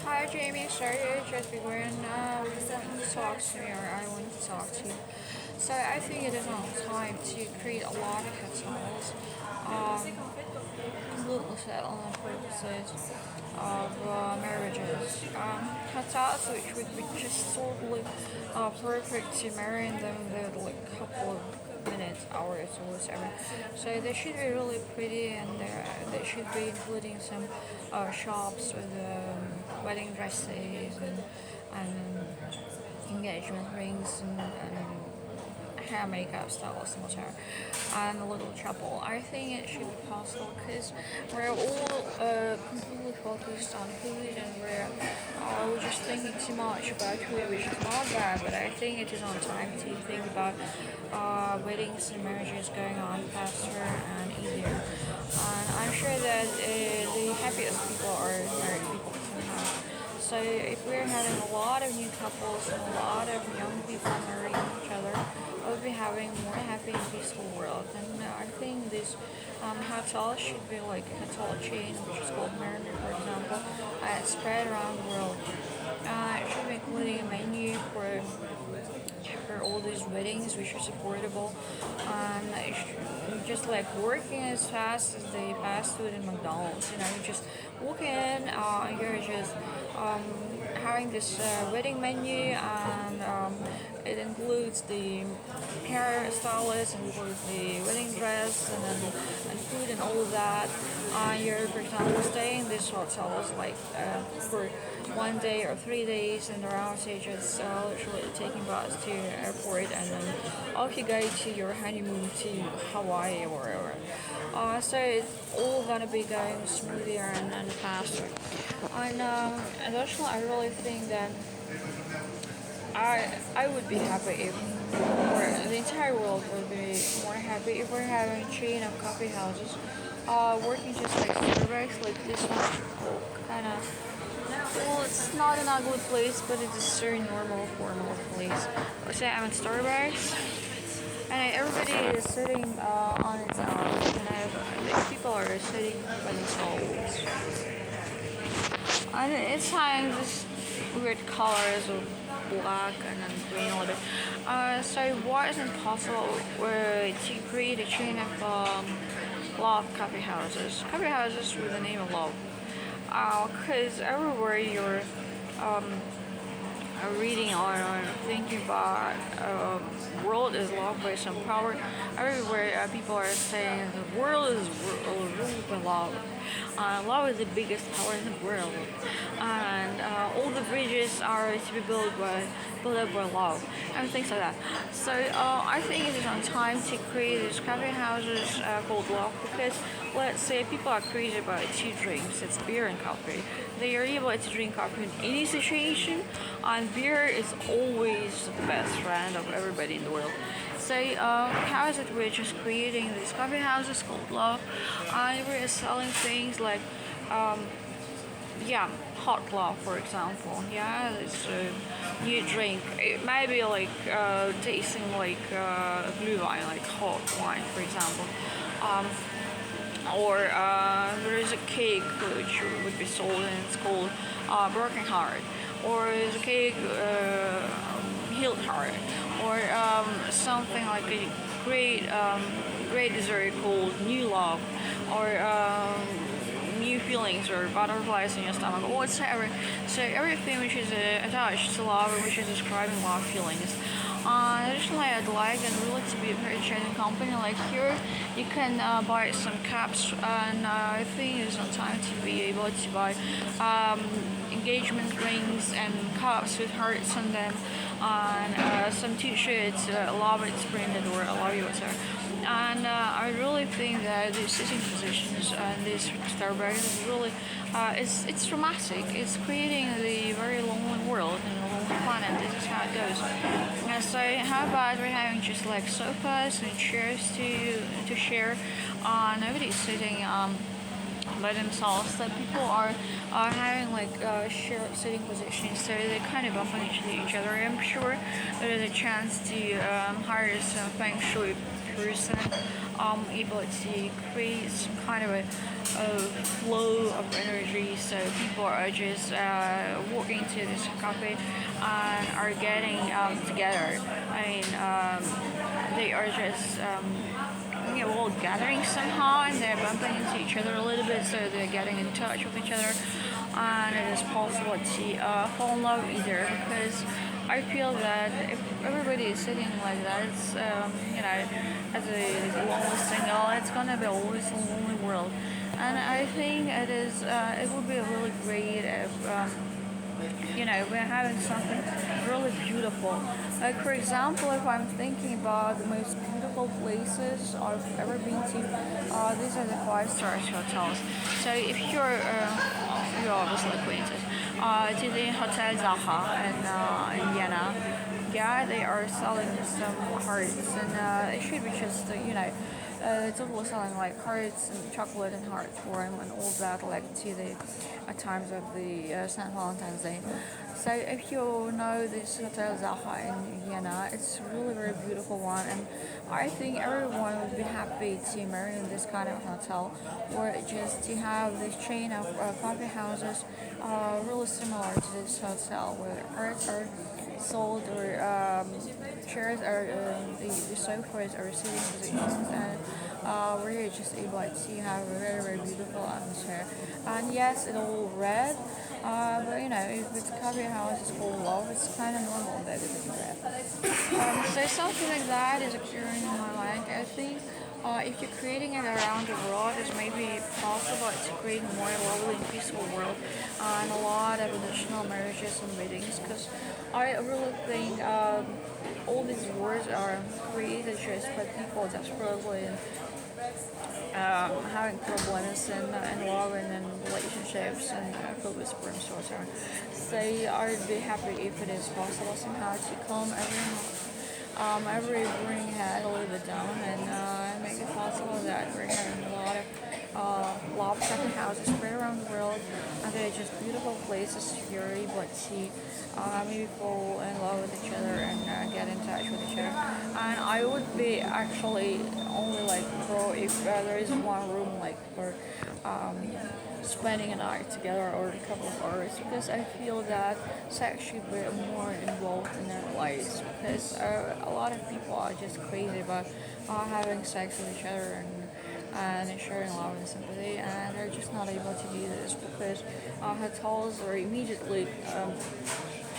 Hi Jamie, Sergeevna Grigorian. We want to talk to me, or I want to talk to you. So I think it is now time to create a lot of hotels, local settlement purposes of marriages. Hotels which would be just totally perfect to marry them with like a couple of minutes, hours, or whatever. So they should be really pretty, and they should be including some shops with wedding dresses and engagement rings and hair makeup styles and whatever, and a little chapel. I think it should be possible because we're all completely focused on food, and we're just thinking too much about food, which is not bad, but I think it is on time to think about weddings and marriages going on faster and easier. And I'm sure that the happiest people are married people somehow. So if we're having a lot of new couples and a lot of young people marrying each other, we'll be having a more happy and peaceful world. And I think this hotel should be like a hotel chain, which is called Mariner, for example, spread around the world. It should be including a menu for all these weddings, which are affordable, and just like working as fast as the fast food in McDonald's. You just walk in, you're just having this wedding menu, and it includes the hairstylist, includes the wedding dress, and food and all of that. You're, for example, staying in this hotels like for 1 day or 3 days, and around you just literally taking bus to airport, and then off you go to your honeymoon to Hawaii or wherever. So it's all gonna be going smoother and faster. And additionally, I really think that I would be happy if, or the entire world would be more happy if we're having a chain of coffee houses, working just like Starbucks, like this one, kind of. Well, it's not an ugly place, but it's a very normal, formal place. Let's say I'm at Starbucks, and everybody is sitting on its own, and people are sitting by themselves. And it's having this weird colors of black and then green a little bit. So why isn't it possible to create a chain of love coffee houses? Coffee houses with the name of love. Because everywhere you're reading or thinking about world is loved by some power, everywhere people are saying the world is ruled by love. Love is the biggest power in the world, and all the bridges are to be built up by love, and things like that. So I think it is on time to create these coffee houses called love, because let's say people are crazy about two drinks, it's beer and coffee. They are able to drink coffee in any situation, and beer is always the best friend of everybody in the world. So how is it we're just creating these coffee houses called love, and we're selling things like hot love, for example. Yeah, it's a new drink. It might be like tasting like blue wine, like hot wine, for example. Or there is a cake which would be sold, and it's called Broken Heart. Or there's a cake Healed Heart. Or something like a great dessert called New Love. Or new feelings or butterflies in your stomach or whatever. So everything which is attached to love, or which is describing love feelings. Additionally, I'd like and really to be a very genuine company. Like here, you can buy some caps, and I think it's on time to be able to buy engagement rings and cups with hearts on them, and some t-shirts, love it's printed, or I love you, whatever. And I really think that these sitting positions and this Starbucks is really, it's dramatic. It's creating the very lonely world and a lonely planet. This is how it goes. So how about we're having just like sofas and chairs to share? Nobody's sitting by themselves. That people are having like shared sitting positions, so they kind of bump into each other. I'm sure there is a chance to hire some feng shui person able to create some kind of a flow of energy. So people are just walking to this cafe and are getting together. I mean, they are just all gathering somehow, and they're bumping into each other a little bit, so they're getting in touch with each other, and it is possible to fall in love either, because I feel that if everybody is sitting like that, it's as a lonely single, it's gonna be always a lonely world, and I think it would be really great if we're having something really beautiful. Like for example, if I'm thinking about the most beautiful places I've ever been to, these are the five-star hotels. So if you're obviously acquainted, to the Hotel Zaha in Vienna, yeah, they are selling some hearts, and it should be just it's all selling like hearts and chocolate and hearts for him and all that, like to the times of the St. Valentine's Day. So if you know this Hotel Zaha in Vienna, it's a really very beautiful one, and I think everyone would be happy to marry in this kind of hotel, or just to have this chain of coffee houses really similar to this hotel, where hearts are sold, or chairs are the sofas are sitting positions, and where you're just able to have a very very beautiful atmosphere. And yes, it's all red, but if it's a coffee house, it's called love. It's kind of normal that it's red. So something like that is occurring in my mind. I think if you're creating it around the world, it's maybe possible to create a more lovely and peaceful world, and a lot of additional marriages and weddings. Because I really think all these wars are created just by people desperately having problems in love and in relationships and filled with sperm sorcerer. So I'd be happy if it is possible somehow to calm every bring head a little bit down, and make it possible that we're having a lot of love coffee houses spread around the world, and they're just beautiful places you're able to maybe fall in love with each other and get in touch with each other. And I would be actually only like pro if there is one room like for spending a night together or a couple of hours, because I feel that sex should be more involved in their lives, because a lot of people are just crazy about having sex with each other and sharing love and sympathy, and they're just not able to do this because hotels are immediately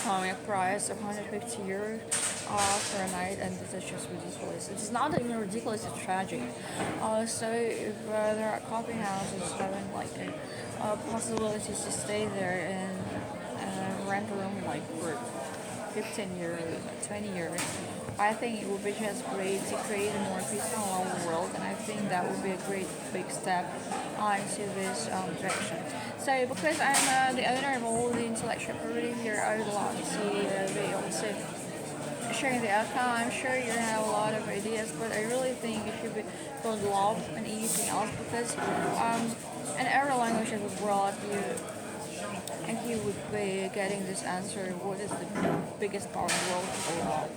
a price of 150 euros for a night, and this is just ridiculous. It's not even ridiculous, it's tragic. So if there are coffee houses having like a possibility to stay there and rent a room like for 15 euros, 20 euros, I think it would be just great to create a more peaceful and lovely world, and I think that would be a great big step into this direction. So because I'm the owner of all the intellectual property here, I would love to be also sharing the outcome. I'm sure you're gonna have a lot of ideas, but I really think it should be called love and anything else, because in every language of the world, you would be getting this answer: what is the biggest power in the world? Love.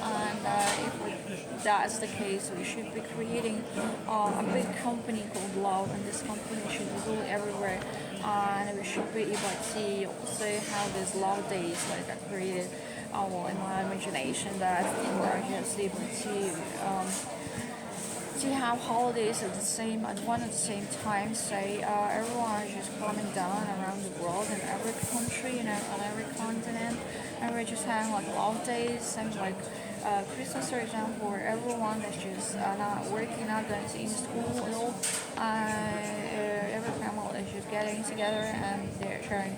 And if that's the case, we should be creating a big company called Love, and this company should be really everywhere. And we should be able to also have these love days like I created in my imagination, that people are just able to have holidays at the same time. Say everyone is just calming down around the world in every country, on every continent, and we're just having like love days, things like Christmas, for example, where everyone is just not working, not going to in school at all. Every family is just getting together and they're sharing,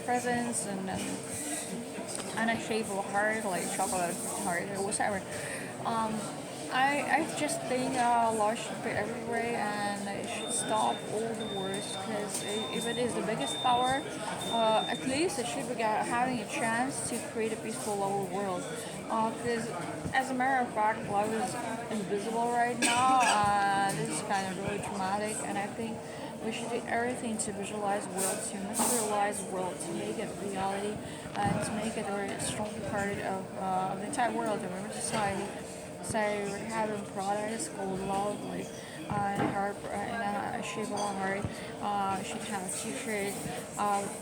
presents and a shape of a heart, like chocolate heart or whatever. I just think law should be everywhere, and it should stop all the wars, because if it is the biggest power, at least it should be having a chance to create a peaceful lower world. Because as a matter of fact, love is invisible right now. This is kind of really dramatic, and I think we should do everything to visualize the world, to materialize the world, to make it reality, and to make it a very strong part of the entire world, of our society. So we're having products called Love, like her in a shape of a heart. She has t-shirt,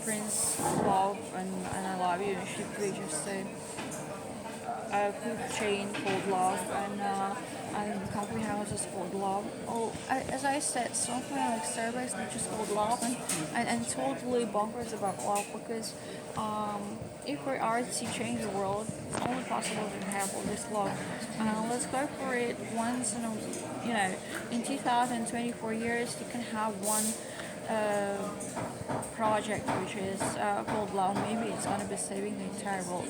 Prince Love and I love you. And she just a food chain called Love, and the coffee house is called Love. Oh, as I said, something like Starbucks is just called Love, and totally bonkers about love because if we are to change the world, it's only possible to have all this love. Let's go for it once in a, in 2024 years, you can have one project which is called Love. Maybe it's gonna be saving the entire world.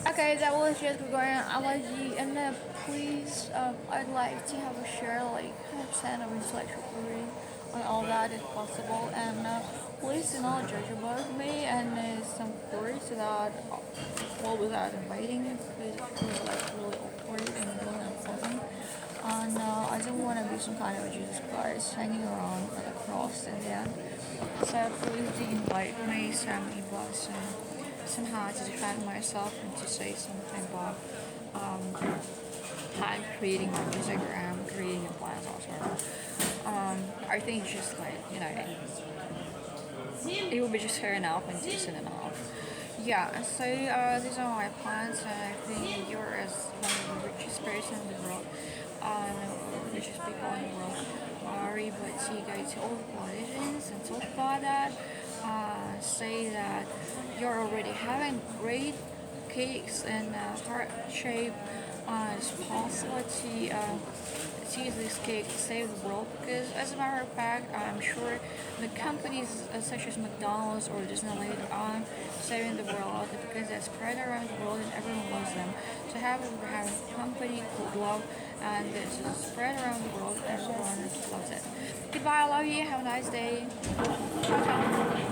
Okay, that was just Grigorian allergy, and please, I'd like to have a share like 100% of intellectual property on all that if possible, and please do not judge about me and some words that well without inviting me because it feels like really awkward and doing something. And I don't want to be some kind of Jesus Christ hanging around at the cross in the end. So please do invite me, send me bless somehow to defend myself and to say something about I'm creating my music or I'm creating a plan also. I think it's just like, it would be just fair enough and decent enough. Yeah, so these are my plans, and I think you're as one of the richest person in the world, richest people in the world, are able to go to all the politicians and talk about that, say that you're already having great cakes and heart shape. It's possible to use this cake to save the world because, as a matter of fact, I'm sure the companies such as McDonald's or Disneyland are saving the world because they're spread around the world and everyone loves them. So we're having a company called Love and it's just spread around the world and everyone loves it. Goodbye, I love you. Have a nice day. Ciao, ciao.